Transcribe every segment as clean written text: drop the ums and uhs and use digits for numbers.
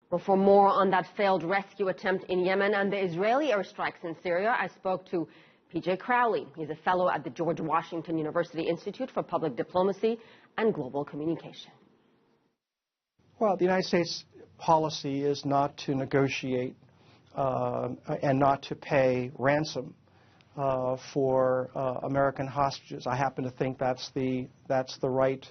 Well, for more on that failed rescue attempt in Yemen and the Israeli airstrikes in Syria, I spoke to P.J. Crowley. He's a fellow at the George Washington University Institute for Public Diplomacy and Global Communication. Well, the United States policy is not to negotiate and not to pay ransom for American hostages. I happen to think that's the right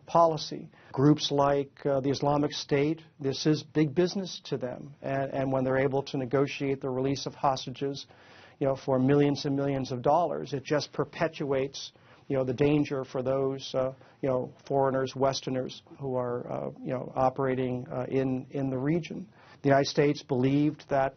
policy. Groups like the Islamic State, this is big business to them, and when they're able to negotiate the release of hostages, for millions and millions of dollars, it just perpetuates, the danger for those, foreigners, Westerners who are, operating in the region. The United States believed that,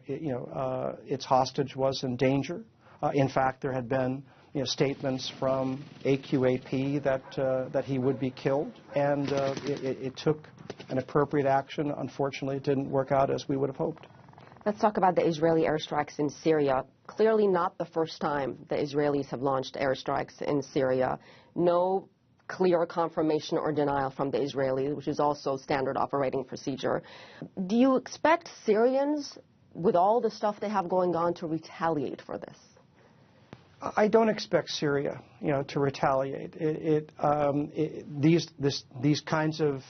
its hostage was in danger. In fact, there had been statements from AQAP that he would be killed, and it took an appropriate action. Unfortunately, it didn't work out as we would have hoped. Let's talk about the Israeli airstrikes in Syria. Clearly not the first time the Israelis have launched airstrikes in Syria. No clear confirmation or denial from the Israelis, which is also standard operating procedure. Do you expect Syrians, with all the stuff they have going on, to retaliate for this? I don't expect Syria, to retaliate. These kinds of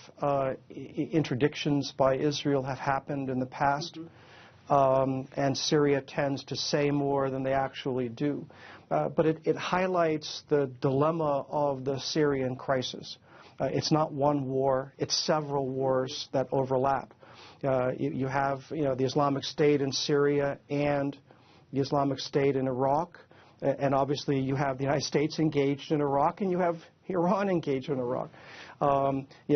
interdictions by Israel have happened in the past, and Syria tends to say more than they actually do. But it highlights the dilemma of the Syrian crisis. It's not one war; it's several wars that overlap. You have, the Islamic State in Syria and the Islamic State in Iraq. And obviously you have the United States engaged in Iraq, and you have Iran engaged in Iraq.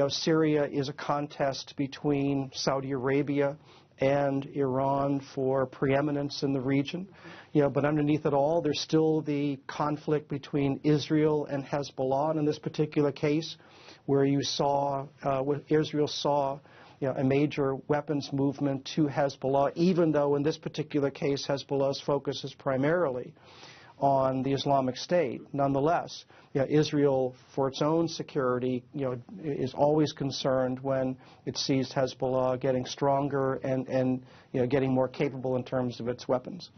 Syria is a contest between Saudi Arabia and Iran for preeminence in the region. But underneath it all, there's still the conflict between Israel and Hezbollah. And in this particular case, where Israel saw a major weapons movement to Hezbollah, even though in this particular case Hezbollah's focus is primarily on the Islamic State. Nonetheless, Israel, for its own security, is always concerned when it sees Hezbollah getting stronger and getting more capable in terms of its weapons.